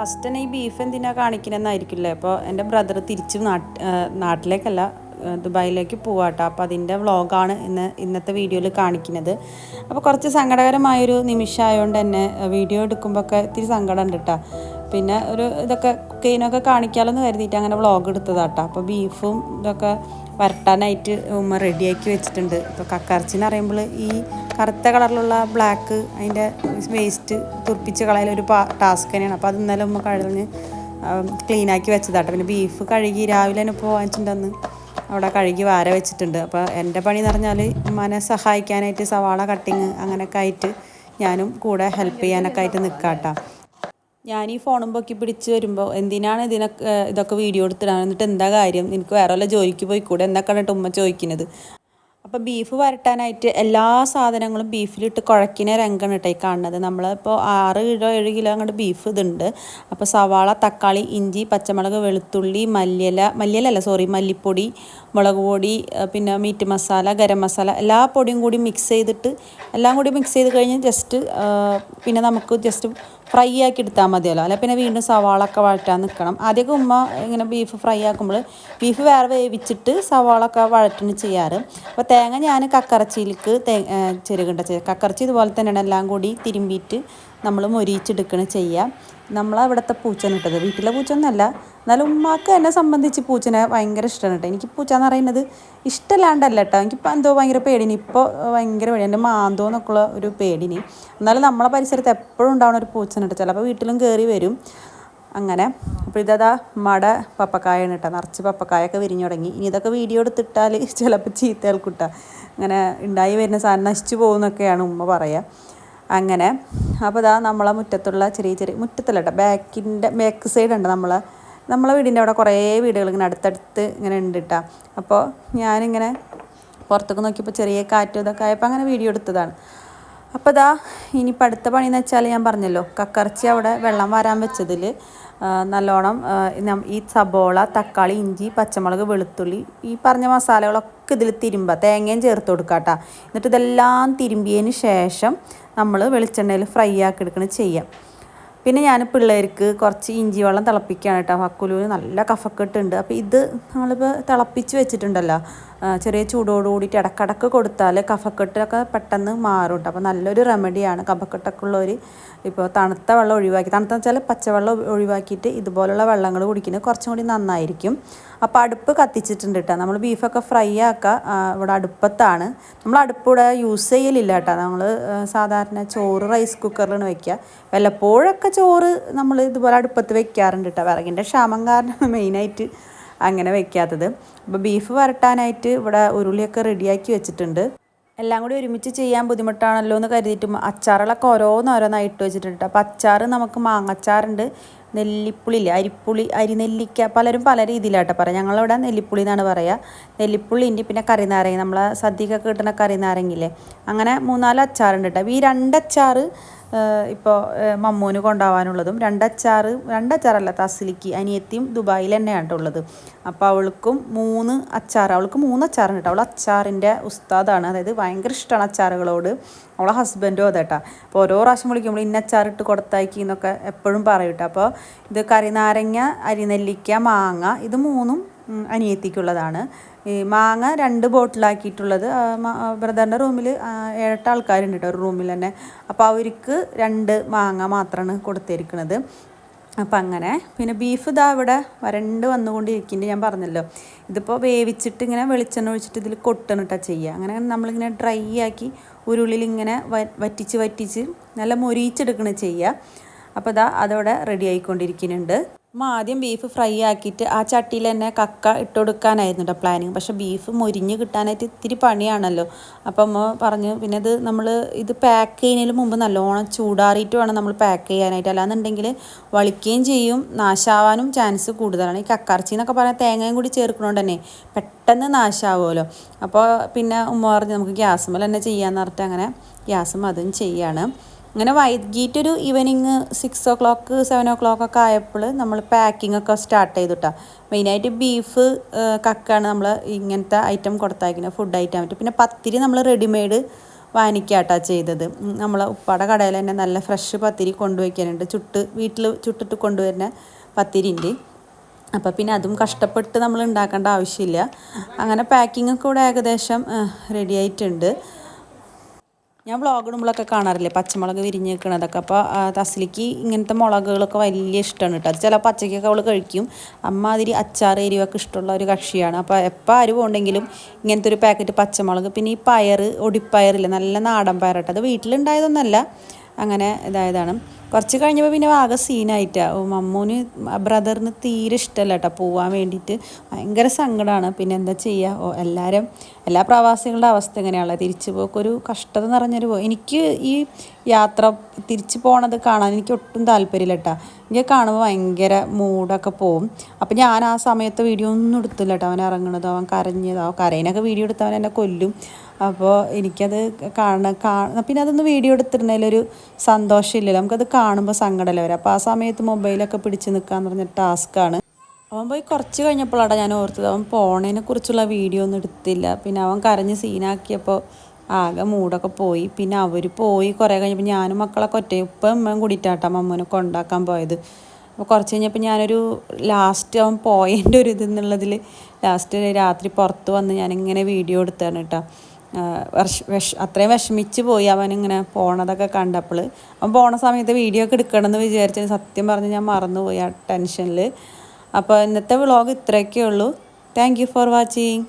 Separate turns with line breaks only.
First തന്നെ ഈ beef എന്തിനാണ് കാണിക്കണമെന്നായിരിക്കില്ലേ. അപ്പോൾ എൻ്റെ ബ്രദർ തിരിച്ച് നാട്ടിലേക്കല്ല ദുബായിലേക്ക് പോവാട്ടോ. അപ്പോൾ അതിൻ്റെ വ്ളോഗാണ് ഇന്നത്തെ വീഡിയോയിൽ കാണിക്കുന്നത്. അപ്പോൾ കുറച്ച് സങ്കടകരമായൊരു നിമിഷമായതുകൊണ്ട് തന്നെ വീഡിയോ എടുക്കുമ്പോഴൊക്കെ ഇത്തിരി സങ്കടമുണ്ട് കേട്ടോ. പിന്നെ ഇതൊക്കെ കുക്ക് ചെയ്യുന്നതൊക്കെ കാണിക്കാമെന്ന് കരുതിയിട്ട് അങ്ങനെ വ്ളോഗ് എടുത്തതാട്ടോ. അപ്പോൾ ബീഫും ഇതൊക്കെ വരട്ടാനായിട്ട് ഉമ്മ റെഡിയാക്കി വെച്ചിട്ടുണ്ട്. ഇപ്പോൾ കക്കറച്ചിന്ന് പറയുമ്പോൾ ഈ കറുത്ത കളറിലുള്ള ബ്ലാക്ക് അതിൻ്റെ വേസ്റ്റ് തുറപ്പിച്ച് കളയാനൊരു ടാസ്ക് തന്നെയാണ്. അപ്പോൾ അത് ഇന്നലെ ഉമ്മ കഴിഞ്ഞ് ക്ലീനാക്കി വെച്ചതാട്ടോ. പിന്നെ ബീഫ് കഴുകി രാവിലെ തന്നെ ഇപ്പോൾ വാങ്ങിച്ചിട്ടുണ്ടെന്ന് അവിടെ കഴുകി വാര വെച്ചിട്ടുണ്ട്. അപ്പോൾ എൻ്റെ പണി എന്ന് പറഞ്ഞാൽ ഉമ്മാനെ സഹായിക്കാനായിട്ട് സവാള കട്ടിങ് അങ്ങനെയൊക്കെ ആയിട്ട് ഞാനും കൂടെ ഹെൽപ്പ് ചെയ്യാനൊക്കെ ആയിട്ട് നിൽക്കാട്ടോ. ഞാൻ ഈ ഫോണും പൊക്കി പിടിച്ച് വരുമ്പോൾ എന്തിനാണ് ഇതൊക്കെ വീഡിയോ എടുത്തിടാൻ, എന്നിട്ട് എന്താ കാര്യം, എനിക്ക് വേറെ വല്ല ജോലിക്ക് പോയിക്കൂടെ എന്നൊക്കെ കണ്ടിട്ട് ഉമ്മ ചോദിക്കുന്നത്. അപ്പോൾ ബീഫ് വരട്ടാനായിട്ട് എല്ലാ സാധനങ്ങളും ബീഫിലിട്ട് കുഴക്കിന രംഗമാണ് കേട്ടോ ഈ കാണുന്നത്. നമ്മളിപ്പോൾ 6 കിലോ 7 കിലോ അങ്ങോട്ട് ബീഫ് ഇതുണ്ട്. അപ്പോൾ സവാള, തക്കാളി, ഇഞ്ചി, പച്ചമുളക്, വെളുത്തുള്ളി, മല്ലിപ്പൊടി, മുളക് പൊടി, പിന്നെ മീറ്റ് മസാല, ഗരം മസാല എല്ലാ പൊടിയും കൂടി മിക്സ് ചെയ്തിട്ട് എല്ലാം കൂടി മിക്സ് ചെയ്ത് കഴിഞ്ഞ് പിന്നെ നമുക്ക് ജസ്റ്റ് ഫ്രൈ ആക്കി എടുത്താൽ മതിയല്ലോ. അല്ല പിന്നെ വീണ്ടും സവാളൊക്കെ വഴറ്റാൻ നിൽക്കണം. ആദ്യമൊക്കെ ഉമ്മ ഇങ്ങനെ ബീഫ് ഫ്രൈ ആക്കുമ്പോൾ ബീഫ് വേറെ വേവിച്ചിട്ട് സവാളൊക്കെ വഴറ്റാണ് ചെയ്യാറ്. അപ്പോൾ തേങ്ങ ഞാൻ കക്കറച്ചിയിലേക്ക് കക്കറച്ചി ഇതുപോലെ തന്നെയാണ് എല്ലാം കൂടി തിരുമ്പിയിട്ട് നമ്മൾ മൊരിയിച്ചെടുക്കണം ചെയ്യുക. നമ്മളവിടുത്തെ പൂച്ചനെ ഇട്ടത് വീട്ടിലെ പൂച്ചൊന്നുമല്ല, എന്നാലും ഉമ്മാക്ക് എന്നെ സംബന്ധിച്ച് പൂച്ചനെ ഭയങ്കര ഇഷ്ടമാണ് കേട്ടോ. എനിക്ക് പൂച്ച എന്ന് പറയുന്നത് ഇഷ്ടമല്ലാണ്ടല്ല കേട്ടോ, എനിക്കിപ്പോൾ എന്തോ ഭയങ്കര പേടിനി. ഇപ്പോൾ ഭയങ്കര പേടി, എൻ്റെ മാന്തോ എന്നൊക്കെയുള്ള ഒരു പേടിനി. എന്നാലും നമ്മളെ പരിസരത്ത് എപ്പോഴും ഉണ്ടാവുന്ന ഒരു പൂച്ചനെ ഇട്ട് ചിലപ്പോൾ വീട്ടിലും കയറി വരും അങ്ങനെ. അപ്പോൾ ഇതാ മട പപ്പക്കായാണ് കേട്ടോ, നിറച്ച് പപ്പക്കായൊക്കെ വിരിഞ്ഞു തുടങ്ങി. ഇനി ഇതൊക്കെ വീഡിയോ എടുത്തിട്ടാൽ ചിലപ്പോൾ ചീത്ത കേൾക്കൂട്ടാ. അങ്ങനെ ഉണ്ടായി വരുന്ന സാധനം നശിച്ചു പോകുന്നൊക്കെയാണ് ഉമ്മ പറയുക. അങ്ങനെ അപ്പോൾ ഇതാ നമ്മളെ മുറ്റത്തുള്ള ചെറിയ മുറ്റത്തല്ല കേട്ടോ, ബാക്ക് സൈഡ് ഉണ്ട് നമ്മളെ വീടിൻ്റെ അവിടെ കുറേ വീടുകൾ ഇങ്ങനെ അടുത്തടുത്ത് ഇങ്ങനെ ഉണ്ട് കേട്ടോ. അപ്പോൾ ഞാനിങ്ങനെ പുറത്തൊക്കെ നോക്കിയപ്പോൾ ചെറിയ കാറ്റും ഇതൊക്കെ ആയപ്പോൾ അങ്ങനെ വീഡിയോ എടുത്തതാണ്. അപ്പോൾ ഇതാ ഇനിയിപ്പോൾ അടുത്ത പണിയെന്ന് വെച്ചാൽ ഞാൻ പറഞ്ഞല്ലോ, കക്കറച്ചി അവിടെ വെള്ളം വരാൻ വെച്ചതിൽ നല്ലോണം ഈ സബോള, തക്കാളി, ഇഞ്ചി, പച്ചമുളക്, വെളുത്തുള്ളി ഈ പറഞ്ഞ മസാലകളൊക്കെ ഇതിൽ തേങ്ങയും ചേർത്ത് കൊടുക്കുക കേട്ടോ. എന്നിട്ട് ഇതെല്ലാം തിരുമ്പിയതിന് ശേഷം നമ്മൾ വെളിച്ചെണ്ണയിൽ ഫ്രൈ ആക്കി എടുക്കണം ചെയ്യാം. പിന്നെ ഞാൻ പിള്ളേർക്ക് കുറച്ച് ഇഞ്ചി വെള്ളം തിളപ്പിക്കുകയാണ് കേട്ടോ. ഹക്കുലുവിന് നല്ല കഫക്കെട്ടുണ്ട്. അപ്പോൾ ഇത് നമ്മളിപ്പോൾ തിളപ്പിച്ച് വെച്ചിട്ടുണ്ടല്ലോ, ചെറിയ ചൂടോട് കൂടിയിട്ട് ഇടക്കിടക്ക് കൊടുത്താൽ കഫക്കെട്ടൊക്കെ പെട്ടെന്ന് മാറും കേട്ടോ. അപ്പോൾ നല്ലൊരു റെമഡിയാണ് കഫക്കെട്ടൊക്കെ ഉള്ളവർ. ഇപ്പോൾ തണുത്ത വെള്ളം ഒഴിവാക്കി, തണുത്ത വെച്ചാൽ പച്ചവെള്ളം ഒഴിവാക്കിയിട്ട് ഇതുപോലുള്ള വെള്ളങ്ങൾ കുടിക്കുന്നത് കുറച്ചും കൂടി നന്നായിരിക്കും. അപ്പോൾ അടുപ്പ് കത്തിച്ചിട്ടുണ്ട് കേട്ടോ. നമ്മൾ ബീഫൊക്കെ ഫ്രൈ ആക്കുക ഇവിടെ അടുപ്പത്താണ്. നമ്മൾ അടുപ്പ് ഇവിടെ യൂസ് ചെയ്യലില്ല കേട്ടോ. നമ്മൾ സാധാരണ ചോറ് റൈസ് കുക്കറിലാണ് വയ്ക്കുക. വല്ലപ്പോഴൊക്കെ ചോറ് നമ്മൾ ഇതുപോലെ അടുപ്പത്ത് വെക്കാറുണ്ട് കേട്ടോ. വിറകിൻ്റെ ക്ഷാമം കാരണം മെയിനായിട്ട് അങ്ങനെ വെക്കാത്തത്. അപ്പോൾ ബീഫ് വരട്ടാനായിട്ട് ഇവിടെ ഉരുളിയൊക്കെ റെഡിയാക്കി വെച്ചിട്ടുണ്ട്. എല്ലാം കൂടി ഒരുമിച്ച് ചെയ്യാൻ ബുദ്ധിമുട്ടാണല്ലോ എന്ന് കരുതിയിട്ടും അച്ചാറുകളൊക്കെ ഓരോന്നായിട്ട് വെച്ചിട്ടുണ്ട്. അപ്പോൾ അച്ചാർ നമുക്ക് മാങ്ങച്ചാറുണ്ട്, നെല്ലിപ്പുളി ഇല്ലേ, അരിനെല്ലിക്ക, പലരും പല രീതിയിലാട്ടോ പറയാം. ഞങ്ങളിവിടെ നെല്ലിപ്പുളി എന്നാണ് പറയുക. നെല്ലിപ്പുളി ഉണ്ട്, പിന്നെ കറിനാരങ്ങ, നമ്മളെ സദ്യക്കൊക്കെ കിട്ടുന്ന കറിനാരങ്ങില്ലേ, അങ്ങനെ 3-4 അച്ചാറുണ്ട് കേട്ടോ. ഈ 2 അച്ചാർ ഇപ്പോൾ മമ്മൂന് കൊണ്ടുപോകാനുള്ളതും, 2 അച്ചാറല്ല തസ്ലിക്ക് അനിയത്തിയും ദുബായിൽ തന്നെയാണ് ഉള്ളത്. അപ്പോൾ അവൾക്ക് 3 അച്ചാറുണ്ട് കേട്ടോ. അവൾ അച്ചാറിൻ്റെ ഉസ്താദാണ്, അതായത് ഭയങ്കര ഇഷ്ടമാണ് അച്ചാറുകളോട്. അവളെ ഹസ്ബൻഡും അതേട്ടാ. അപ്പോൾ ഓരോ പ്രാവശ്യം വിളിക്കുമ്പോൾ ഇന്ന അച്ചാറിട്ട് കൊടുത്തയക്കി എന്നൊക്കെ എപ്പോഴും പറയും കേട്ടോ. അപ്പോൾ ഇത് കറിനാരങ്ങ, അരിനെല്ലിക്ക, മാങ്ങ, ഇത് 3ഉം അനിയത്തിക്കുള്ളതാണ്. ഈ മാങ്ങ 2 ബോട്ടിലാക്കിയിട്ടുള്ളത് ബ്രദറിൻ്റെ റൂമിൽ 7-8 ആൾക്കാരുണ്ട് കേട്ടോ ഒരു റൂമിൽ തന്നെ. അപ്പോൾ അവർക്ക് 2 മാങ്ങ മാത്രമാണ് കൊടുത്തിരിക്കുന്നത്. അപ്പം അങ്ങനെ പിന്നെ ബീഫ് ഇതാ ഇവിടെ വരണ്ട് വന്നുകൊണ്ടിരിക്കുന്നുണ്ട്. ഞാൻ പറഞ്ഞല്ലോ, ഇതിപ്പോൾ വേവിച്ചിട്ട് ഇങ്ങനെ വെളിച്ചെണ്ണ ഒഴിച്ചിട്ട് ഇതിൽ കൊട്ടണിട്ടാ ചെയ്യുക. അങ്ങനെ നമ്മളിങ്ങനെ ഡ്രൈ ആക്കി ഉരുളിൽ ഇങ്ങനെ വറ്റിച്ച് നല്ല മൊരിയിച്ചെടുക്കണ ചെയ്യുക. അപ്പോൾ ഇതാ അതവിടെ റെഡി ആയിക്കൊണ്ടിരിക്കുന്നുണ്ട്. ആദ്യം ബീഫ് ഫ്രൈ ആക്കിയിട്ട് ആ ചട്ടിയിൽ തന്നെ കക്ക ഇട്ട് കൊടുക്കാനായിരുന്നു കേട്ടോ പ്ലാനിങ്. പക്ഷേ ബീഫ് മൊരിഞ്ഞ് കിട്ടാനായിട്ട് ഇത്തിരി പണിയാണല്ലോ. അപ്പം അമ്മ പറഞ്ഞു പിന്നെ ഇത് പാക്ക് ചെയ്യുന്നതിന് മുമ്പ് നല്ലോണം ചൂടാറിയിട്ട് വേണം നമ്മൾ പാക്ക് ചെയ്യാനായിട്ട്. അല്ലാന്നുണ്ടെങ്കിൽ വളിക്കുകയും ചെയ്യും, നാശാവാനും ചാൻസ് കൂടുതലാണ്. ഈ കക്കറച്ചി എന്നൊക്കെ പറഞ്ഞാൽ തേങ്ങയും കൂടി ചേർക്കണോണ്ട് തന്നെ പെട്ടെന്ന് നാശാവുമല്ലോ. അപ്പോൾ പിന്നെ ഉമ്മ പറഞ്ഞു നമുക്ക് ഗ്യാസുമ്മൽ തന്നെ ചെയ്യാമെന്ന് പറഞ്ഞിട്ട് അങ്ങനെ ഗ്യാസും അതും ചെയ്യാണ്. അങ്ങനെ വൈകിട്ടൊരു ഈവനിങ് 6 o'clock 7 o'clock ഒക്കെ ആയപ്പോൾ നമ്മൾ പാക്കിംഗ് ഒക്കെ സ്റ്റാർട്ട് ചെയ്തിട്ടാ. മെയിനായിട്ട് ബീഫ് കക്കാണ് നമ്മൾ ഇങ്ങനത്തെ ഐറ്റം കൊടുത്തയക്കുന്നത്, ഫുഡ് ഐറ്റം ആയിട്ട്. പിന്നെ പത്തിരി നമ്മൾ റെഡിമെയ്ഡ് വാനിക്കാട്ടാ ചെയ്തത്. നമ്മളെ ഉപ്പാടെ കടയിൽ തന്നെ നല്ല ഫ്രഷ് പത്തിരി കൊണ്ടുവയ്ക്കാനുണ്ട്, വീട്ടിൽ ചുട്ടിട്ട് കൊണ്ടുവരുന്ന പത്തിരി ഉണ്ട്. അപ്പോൾ പിന്നെ അതും കഷ്ടപ്പെട്ട് നമ്മൾ ഉണ്ടാക്കേണ്ട ആവശ്യമില്ല. അങ്ങനെ പാക്കിങ്ങൊക്കെ ഇവിടെ ഏകദേശം റെഡി ആയിട്ടുണ്ട്. ഞാൻ വ്ളോഗ് ഇടുമ്പോഴൊക്കെ കാണാറില്ലേ പച്ചമുളക് വിരിഞ്ഞ് നിൽക്കണതൊക്കെ. അപ്പോൾ തസ്ലിക്ക് ഇങ്ങനത്തെ മുളകുകളൊക്കെ വലിയ ഇഷ്ടമാണ് കേട്ടോ. അത് ചില പച്ചക്കൊക്കെ അവൾ കഴിക്കും. അമ്മാതിരി അച്ചാർ എരിവൊക്കെ ഇഷ്ടമുള്ള ഒരു കക്ഷിയാണ്. അപ്പോൾ എപ്പോൾ ആര് പോകണമെങ്കിലും ഇങ്ങനത്തെ ഒരു പാക്കറ്റ് പച്ചമുളക്, പിന്നെ ഈ പയർ, ഒടിപ്പയറില്ലേ, നല്ല നാടൻ പയർ കേട്ടോ. അത് വീട്ടിലുണ്ടായതൊന്നല്ല, അങ്ങനെ ഇതായതാണ്. കുറച്ച് കഴിഞ്ഞപ്പോൾ പിന്നെ ആകെ സീനായിട്ടാണ്. മമ്മൂന് ബ്രദറിന് തീരെ ഇഷ്ടമല്ല കേട്ടോ പോകാൻ വേണ്ടിയിട്ട്. ഭയങ്കര സങ്കടമാണ്. പിന്നെ എന്താ ചെയ്യുക, എല്ലാ പ്രവാസികളുടെ അവസ്ഥ എങ്ങനെയാണല്ലോ. തിരിച്ചു പോക്കൊരു കഷ്ടത നിറഞ്ഞൊരു എനിക്ക് ഈ യാത്ര തിരിച്ചു പോകണത് കാണാൻ എനിക്ക് ഒട്ടും താല്പര്യമില്ല കേട്ടോ. എനിക്ക് കാണുമ്പോൾ ഭയങ്കര മൂഡൊക്കെ പോവും. അപ്പം ഞാൻ ആ സമയത്ത് വീഡിയോ ഒന്നും എടുത്തില്ല കേട്ടോ. അവൻ ഇറങ്ങണതോ അവൻ കരഞ്ഞതോ, കരയിനൊക്കെ വീഡിയോ എടുത്തവൻ എന്നെ കൊല്ലും. അപ്പോൾ എനിക്കത് പിന്നെ അതൊന്ന് വീഡിയോ എടുത്തിട്ടുണ്ടെങ്കിലൊരു സന്തോഷമില്ലല്ലോ, നമുക്കത് കാണുമ്പോൾ സങ്കടമല്ലേ വരും. അപ്പോൾ ആ സമയത്ത് മൊബൈലൊക്കെ പിടിച്ച് നിൽക്കാന്ന് പറഞ്ഞ ടാസ്ക്കാണ്. അവൻ പോയി കുറച്ച് കഴിഞ്ഞപ്പോഴാണ് ഞാൻ ഓർത്തത് അവൻ പോണതിനെ കുറിച്ചുള്ള വീഡിയോ ഒന്നും എടുത്തില്ല. പിന്നെ അവൻ കരഞ്ഞ് സീനാക്കിയപ്പോൾ ആകെ മൂടൊക്കെ പോയി. പിന്നെ അവർ പോയി കുറേ കഴിഞ്ഞപ്പോൾ ഞാനും മക്കളൊക്കെ ഉപ്പയും ഉമ്മയും കൂടിയിട്ടാട്ടോ മമ്മൂനെ കൊണ്ടാക്കാൻ പോയത്. അപ്പോൾ കുറച്ച് കഴിഞ്ഞപ്പോൾ ഞാനൊരു ലാസ്റ്റ് അവൻ പോയതിൻ്റെ ഒരു ഇതെന്നുള്ളതിൽ ലാസ്റ്റ് രാത്രി പുറത്ത് വന്ന് ഞാനിങ്ങനെ വീഡിയോ എടുത്താണ് കേട്ടോ. അത്രയും വിഷമിച്ച് പോയി അവനിങ്ങനെ പോണതൊക്കെ കണ്ടപ്പോൾ. അവൻ പോണ സമയത്ത് വീഡിയോ ഒക്കെ എടുക്കണമെന്ന് വിചാരിച്ചത് സത്യം പറഞ്ഞ് ഞാൻ മറന്നുപോയി ആ ടെൻഷനിൽ. അപ്പോൾ ഇന്നത്തെ വ്ളോഗ് ഇത്രയൊക്കെ ഉള്ളൂ. Thank you for watching.